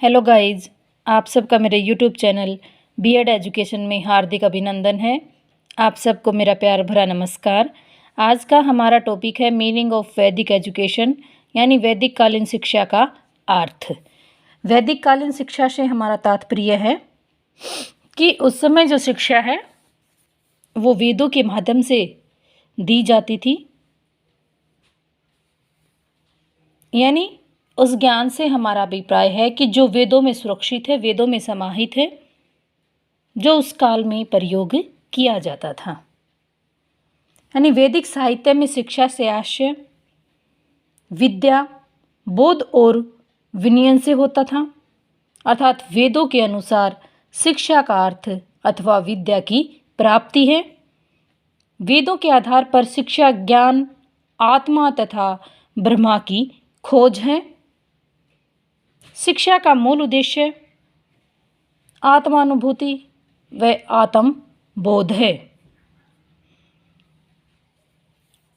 Hello guys, आप सबका मेरे यूट्यूब चैनल बीएड एजुकेशन में हार्दिक अभिनंदन है। आप सबको मेरा प्यार भरा नमस्कार। आज का हमारा टॉपिक है मीनिंग ऑफ वैदिक एजुकेशन, यानी वैदिक कालीन शिक्षा का अर्थ। वैदिक कालीन शिक्षा से हमारा तात्पर्य है कि उस समय जो शिक्षा है वो वेदों के माध्यम से दी जाती थी, यानी उस ज्ञान से हमारा अभिप्राय है कि जो वेदों में सुरक्षित है, वेदों में समाहित है, जो उस काल में प्रयोग किया जाता था। यानी वैदिक साहित्य में शिक्षा से आशय विद्या, बोध और विनयन से होता था, अर्थात वेदों के अनुसार शिक्षा का अर्थ अथवा विद्या की प्राप्ति है। वेदों के आधार पर शिक्षा ज्ञान, आत्मा तथा ब्रह्मा की खोज है। शिक्षा का मूल उद्देश्य आत्मानुभूति व आत्म बोध है।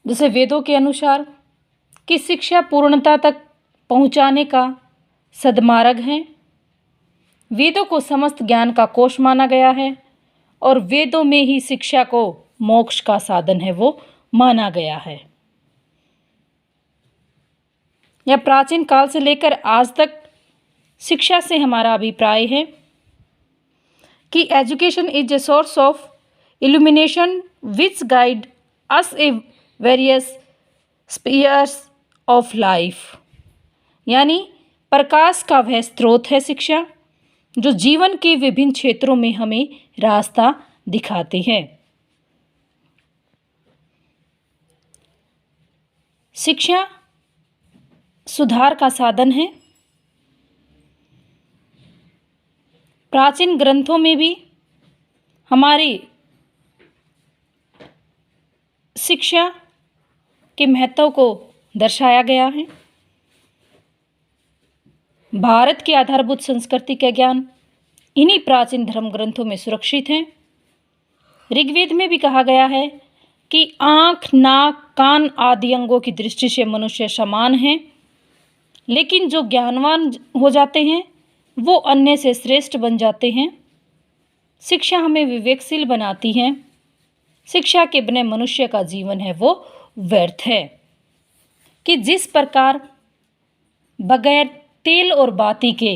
जैसे वेदों के अनुसार कि शिक्षा पूर्णता तक पहुंचाने का सद्मार्ग है। वेदों को समस्त ज्ञान का कोष माना गया है और वेदों में ही शिक्षा को मोक्ष का साधन है वो माना गया है। यह प्राचीन काल से लेकर आज तक शिक्षा से हमारा अभिप्राय है कि education is a source of illumination which guide us a various spheres of life, यानी प्रकाश का वह स्रोत है शिक्षा जो जीवन के विभिन्न क्षेत्रों में हमें रास्ता दिखाती है। शिक्षा सुधार का साधन है। प्राचीन ग्रंथों में भी हमारी शिक्षा के महत्व को दर्शाया गया है। भारत की आधारभूत संस्कृति का ज्ञान इन्हीं प्राचीन धर्म ग्रंथों में सुरक्षित है। ऋग्वेद में भी कहा गया है कि आँख, नाक, कान आदि अंगों की दृष्टि से मनुष्य समान है, लेकिन जो ज्ञानवान हो जाते हैं वो अन्य से श्रेष्ठ बन जाते हैं। शिक्षा हमें विवेकशील बनाती है। शिक्षा के बिना मनुष्य का जीवन है वो व्यर्थ है। कि जिस प्रकार बगैर तेल और बाती के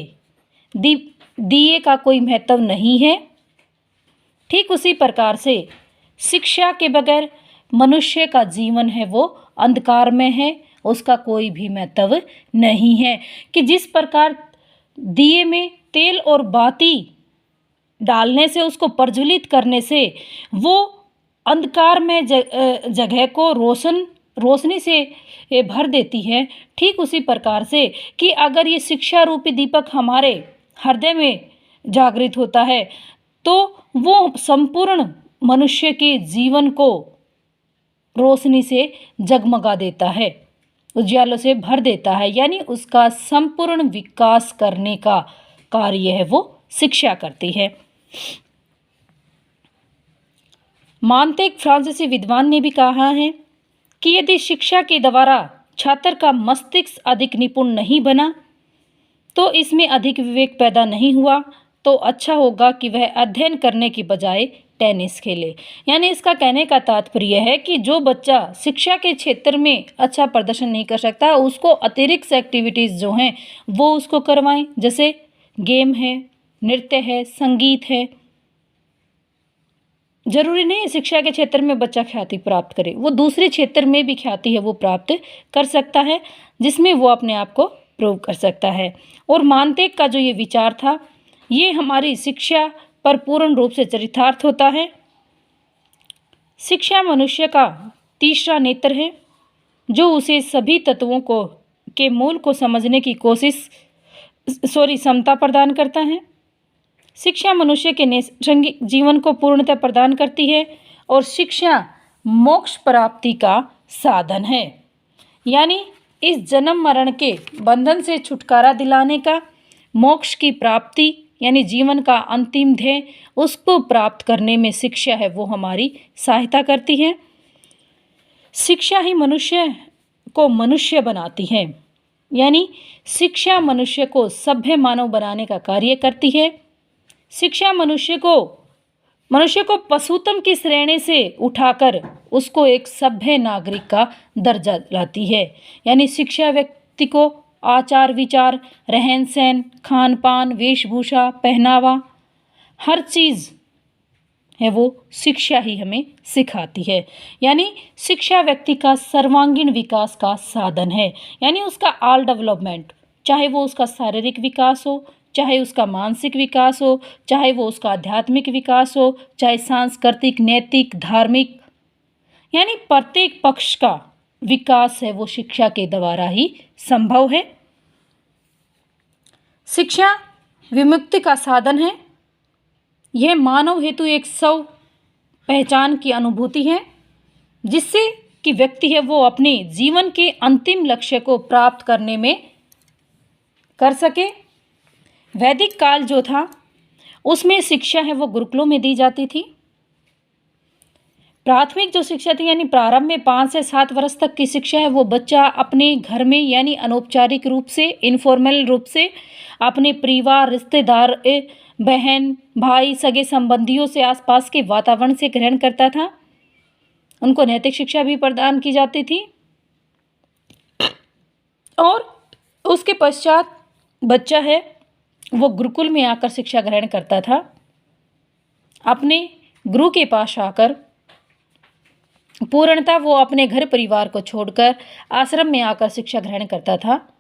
दिए का कोई महत्व नहीं है, ठीक उसी प्रकार से शिक्षा के बगैर मनुष्य का जीवन है वो अंधकार में है, उसका कोई भी महत्व नहीं है। कि जिस प्रकार दिए में तेल और बाती डालने से, उसको प्रज्वलित करने से वो अंधकार में जगह को रोशनी से भर देती है, ठीक उसी प्रकार से कि अगर ये शिक्षा रूपी दीपक हमारे हृदय में जागृत होता है तो वो संपूर्ण मनुष्य के जीवन को रोशनी से जगमगा देता है, उज्यालों से भर देता है, यानी उसका संपूर्ण विकास करने का कार्य है वो शिक्षा करती है। मानते एक फ्रांसीसी विद्वान ने भी कहा है कि यदि शिक्षा के द्वारा छात्र का मस्तिष्क अधिक निपुण नहीं बना तो इसमें अधिक विवेक पैदा नहीं हुआ, तो अच्छा होगा कि वह अध्ययन करने की बजाय टेनिस खेले। यानी इसका कहने का तात्पर्य है कि जो बच्चा शिक्षा के क्षेत्र में अच्छा प्रदर्शन नहीं कर सकता, उसको अतिरिक्त एक्टिविटीज़ जो हैं वो उसको करवाएं, जैसे गेम है, नृत्य है, संगीत है। जरूरी नहीं शिक्षा के क्षेत्र में बच्चा ख्याति प्राप्त करे, वो दूसरे क्षेत्र में भी ख्याति है वो प्राप्त कर सकता है, जिसमें वो अपने आप को प्रूव कर सकता है। और मानतेक का जो ये विचार था, ये हमारी शिक्षा पर पूर्ण रूप से चरितार्थ होता है। शिक्षा मनुष्य का तीसरा नेत्र है जो उसे सभी तत्वों को के मूल को समझने की क्षमता प्रदान करता है। शिक्षा मनुष्य के नैसर्गिक जीवन को पूर्णतः प्रदान करती है और शिक्षा मोक्ष प्राप्ति का साधन है, यानी इस जन्म मरण के बंधन से छुटकारा दिलाने का, मोक्ष की प्राप्ति यानी जीवन का अंतिम ध्येय उसको प्राप्त करने में शिक्षा है वो हमारी सहायता करती है। शिक्षा ही मनुष्य को मनुष्य बनाती है। यानी शिक्षा मनुष्य को सभ्य मानव बनाने का कार्य करती है। शिक्षा मनुष्य को पशुतम की श्रेणी से उठाकर उसको एक सभ्य नागरिक का दर्जा दिलाती है। यानी शिक्षा व्यक्ति को आचार विचार, रहन सहन, खान पान, वेशभूषा, पहनावा, हर चीज़ है वो शिक्षा ही हमें सिखाती है। यानी शिक्षा व्यक्ति का सर्वांगीण विकास का साधन है। यानी उसका ऑल डेवलपमेंट, चाहे वो उसका शारीरिक विकास हो, चाहे उसका मानसिक विकास हो, चाहे वो उसका आध्यात्मिक विकास हो, चाहे सांस्कृतिक, नैतिक, धार्मिक, यानी प्रत्येक पक्ष का विकास है वो शिक्षा के द्वारा ही संभव है। शिक्षा विमुक्ति का साधन है। यह मानव हेतु एक स्व पहचान की अनुभूति है, जिससे कि व्यक्ति है वो अपने जीवन के अंतिम लक्ष्य को प्राप्त करने में कर सके। वैदिक काल जो था उसमें शिक्षा है वो गुरुकुलों में दी जाती थी। प्राथमिक जो शिक्षा थी यानी प्रारंभ में 5 से 7 वर्ष तक की शिक्षा है वो बच्चा अपने घर में यानी अनौपचारिक रूप से, इनफॉर्मल रूप से अपने परिवार, रिश्तेदार, बहन, भाई, सगे संबंधियों से, आसपास के वातावरण से ग्रहण करता था। उनको नैतिक शिक्षा भी प्रदान की जाती थी और उसके पश्चात बच्चा है वो गुरुकुल में आकर शिक्षा ग्रहण करता था। अपने गुरु के पास आकर पूर्णतः वो अपने घर परिवार को छोड़कर आश्रम में आकर शिक्षा ग्रहण करता था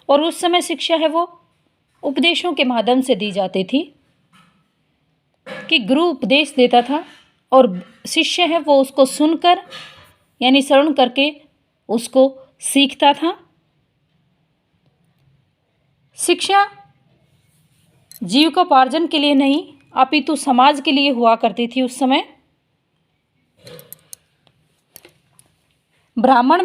और उस समय शिक्षा है वो उपदेशों के माध्यम से दी जाती थी कि गुरु उपदेश देता था और शिष्य है वो उसको सुनकर यानी श्रवण करके उसको सीखता था। शिक्षा जीविकोपार्जन के लिए नहीं अपितु समाज के लिए हुआ करती थी उस समय। ब्राह्मण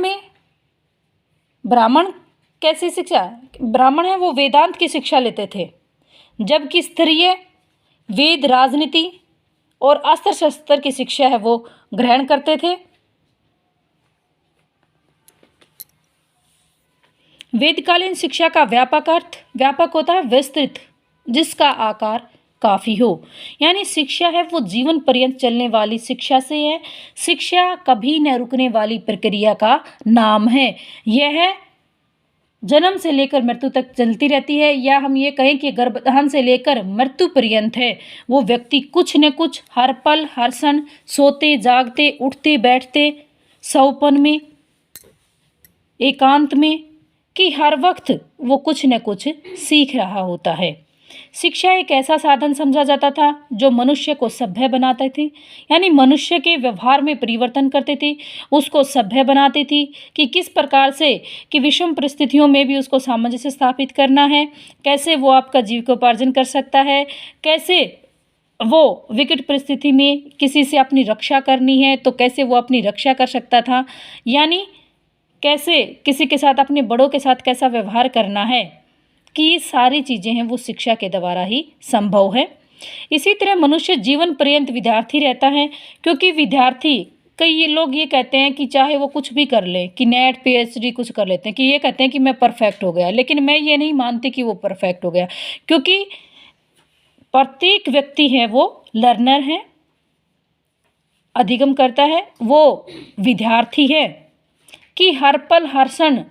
कैसी शिक्षा? ब्राह्मण है वो वेदांत की शिक्षा लेते थे, जबकि क्षत्रिय वेद, राजनीति और अस्त्र शस्त्र की शिक्षा है वो ग्रहण करते थे। वेदकालीन शिक्षा का व्यापक होता है विस्तृत, जिसका आकार काफी हो। यानी शिक्षा है वो जीवन पर्यंत चलने वाली शिक्षा से है। शिक्षा कभी न रुकने वाली प्रक्रिया का नाम है। यह जन्म से लेकर मृत्यु तक चलती रहती है, या हम ये कहें कि गर्भधान से लेकर मृत्यु पर्यंत है। वो व्यक्ति कुछ न कुछ हर पल हर क्षण, सोते जागते, उठते बैठते, सौपन में, एकांत में, कि हर वक्त वो कुछ न कुछ सीख रहा होता है। शिक्षा एक ऐसा साधन समझा जाता था जो मनुष्य को सभ्य बनाते थे, यानी मनुष्य के व्यवहार में परिवर्तन करते थे, उसको सभ्य बनाती थी कि किस प्रकार से कि विषम परिस्थितियों में भी उसको सामंजस्य स्थापित करना है, कैसे वो आपका जीविकोपार्जन कर सकता है, कैसे वो विकट परिस्थिति में किसी से अपनी रक्षा करनी है तो कैसे वो अपनी रक्षा कर सकता था, यानी कैसे किसी के साथ, अपने बड़ों के साथ कैसा व्यवहार करना है, कि ये सारी चीज़ें हैं वो शिक्षा के द्वारा ही संभव है। इसी तरह मनुष्य जीवन पर्यंत विद्यार्थी रहता है, क्योंकि विद्यार्थी, कई लोग ये कहते हैं कि चाहे वो कुछ भी कर ले, कि नेट पीएचडी कुछ कर लेते हैं, कि ये कहते हैं कि मैं परफेक्ट हो गया, लेकिन मैं ये नहीं मानती कि वो परफेक्ट हो गया, क्योंकि प्रत्येक व्यक्ति है वो लर्नर है, अधिगम करता है, वो विद्यार्थी है कि हर पल हर क्षण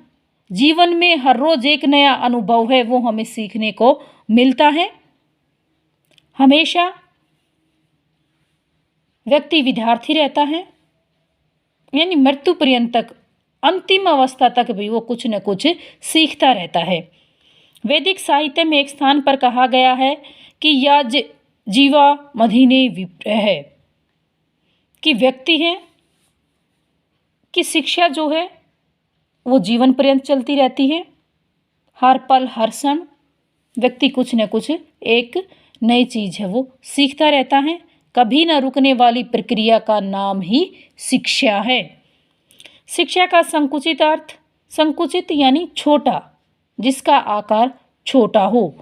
जीवन में हर रोज एक नया अनुभव है वो हमें सीखने को मिलता है। हमेशा व्यक्ति विद्यार्थी रहता है, यानी मृत्यु पर्यंत तक, अंतिम अवस्था तक भी वो कुछ न कुछ सीखता रहता है। वैदिक साहित्य में एक स्थान पर कहा गया है कि याज जीवा मधीने विप्र है, कि व्यक्ति है कि शिक्षा जो है वो जीवन पर्यंत चलती रहती है। हर पल हर क्षण व्यक्ति कुछ न कुछ एक नई चीज़ है वो सीखता रहता है। कभी न रुकने वाली प्रक्रिया का नाम ही शिक्षा है। शिक्षा का संकुचित अर्थ, संकुचित यानी छोटा, जिसका आकार छोटा हो।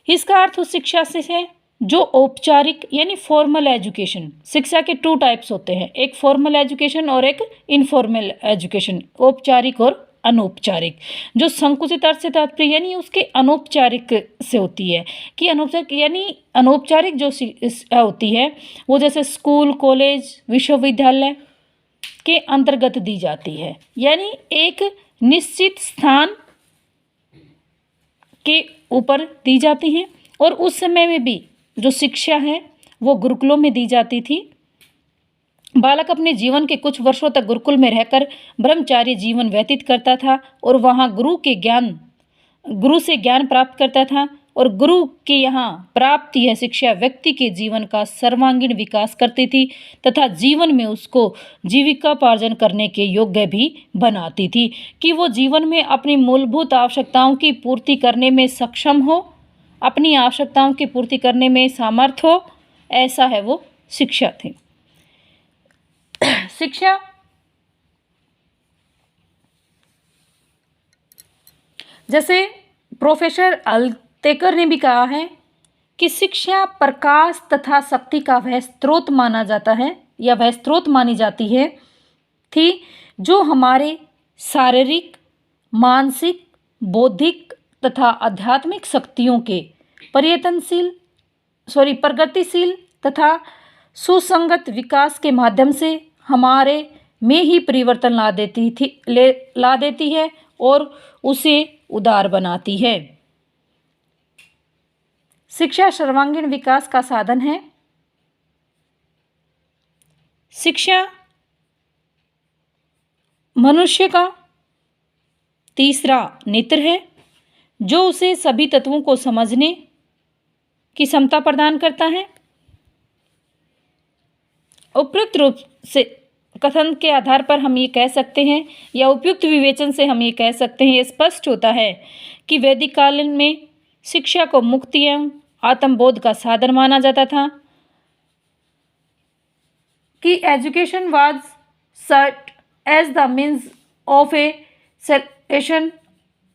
इसका अर्थ उस शिक्षा से है जो औपचारिक यानी फॉर्मल एजुकेशन। शिक्षा के 2 टाइप्स होते हैं, एक फॉर्मल एजुकेशन और एक इनफॉर्मल एजुकेशन, औपचारिक और अनौपचारिक। जो संकुचित अर्थ से तात्पर्य यानी उसके अनौपचारिक से होती है कि अनौपचारिक यानी अनौपचारिक जो होती है वो जैसे स्कूल, कॉलेज, विश्वविद्यालय के अंतर्गत दी जाती है, यानी एक निश्चित स्थान के ऊपर दी जाती हैं। और उस समय में भी जो शिक्षा है वो गुरुकुलों में दी जाती थी। बालक अपने जीवन के कुछ वर्षों तक गुरुकुल में रहकर ब्रह्मचार्य जीवन व्यतीत करता था और वहाँ गुरु से ज्ञान प्राप्त करता था। और गुरु के यहाँ प्राप्ति यह शिक्षा व्यक्ति के जीवन का सर्वांगीण विकास करती थी तथा जीवन में उसको जीविकोपार्जन करने के योग्य भी बनाती थी कि वो जीवन में अपनी मूलभूत आवश्यकताओं की पूर्ति करने में सक्षम हो, अपनी आवश्यकताओं की पूर्ति करने में सामर्थ्य हो। ऐसा है वो शिक्षा थी। शिक्षा जैसे प्रोफेसर अल्तेकर ने भी कहा है कि शिक्षा प्रकाश तथा शक्ति का वह स्रोत माना जाता है या वह स्रोत मानी जाती है थी जो हमारे शारीरिक, मानसिक, बौद्धिक तथा आध्यात्मिक शक्तियों के प्रगतिशील तथा सुसंगत विकास के माध्यम से हमारे में ही परिवर्तन ला देती है और उसे उदार बनाती है। शिक्षा सर्वांगीण विकास का साधन है। शिक्षा मनुष्य का तीसरा नेत्र है जो उसे सभी तत्वों को समझने की क्षमता प्रदान करता है। उपयुक्त रूप से कथन के आधार पर हम ये कह सकते हैं या उपयुक्त विवेचन से हम ये कह सकते हैं, ये स्पष्ट होता है कि वैदिक काल में शिक्षा को मुक्ति एवं आत्मबोध का साधन माना जाता था कि education was sought as the means of a salvation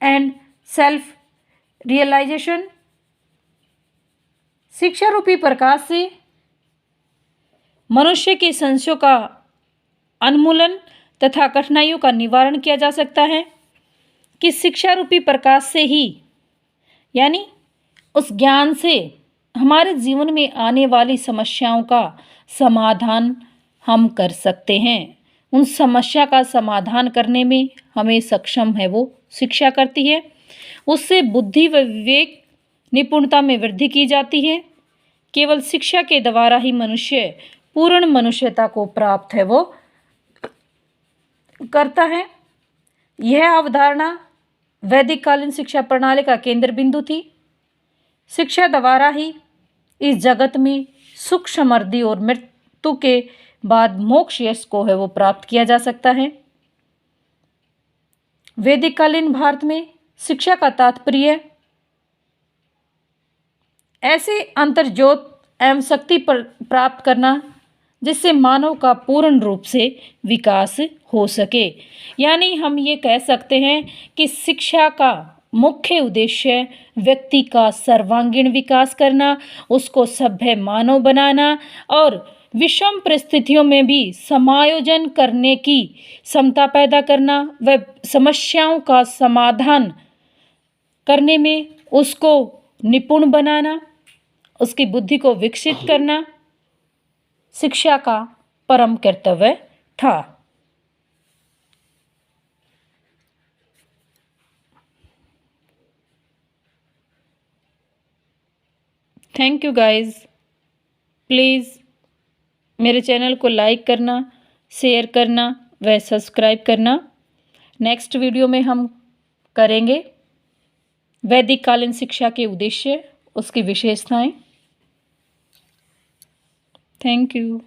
and self realisation. शिक्षा रूपी प्रकाश से मनुष्य के संशयों का उन्मूलन तथा कठिनाइयों का निवारण किया जा सकता है कि शिक्षा रूपी प्रकाश से ही यानी उस ज्ञान से हमारे जीवन में आने वाली समस्याओं का समाधान हम कर सकते हैं। उन समस्या का समाधान करने में हमें सक्षम है वो शिक्षा करती है। उससे बुद्धि व विवेक निपुणता में वृद्धि की जाती है। केवल शिक्षा के द्वारा ही मनुष्य पूर्ण मनुष्यता को प्राप्त है वो करता है। यह अवधारणा वैदिक कालीन शिक्षा प्रणाली का केंद्र बिंदु थी। शिक्षा द्वारा ही इस जगत में सुख, समृद्धि और मृत्यु के बाद मोक्ष यश को है वो प्राप्त किया जा सकता है। वैदिक कालीन भारत में शिक्षा का तात्पर्य ऐसे अंतर्ज्योत एवं शक्ति प्राप्त करना जिससे मानव का पूर्ण रूप से विकास हो सके। यानी हम ये कह सकते हैं कि शिक्षा का मुख्य उद्देश्य व्यक्ति का सर्वांगीण विकास करना, उसको सभ्य मानव बनाना और विषम परिस्थितियों में भी समायोजन करने की क्षमता पैदा करना, व समस्याओं का समाधान करने में उसको निपुण बनाना, उसकी बुद्धि को विकसित करना शिक्षा का परम कर्तव्य था। Thank you guys. प्लीज़ मेरे चैनल को लाइक करना, शेयर करना व सब्सक्राइब करना। नेक्स्ट वीडियो में हम करेंगे वैदिक कालीन शिक्षा के उद्देश्य, उसकी विशेषताएं। Thank you.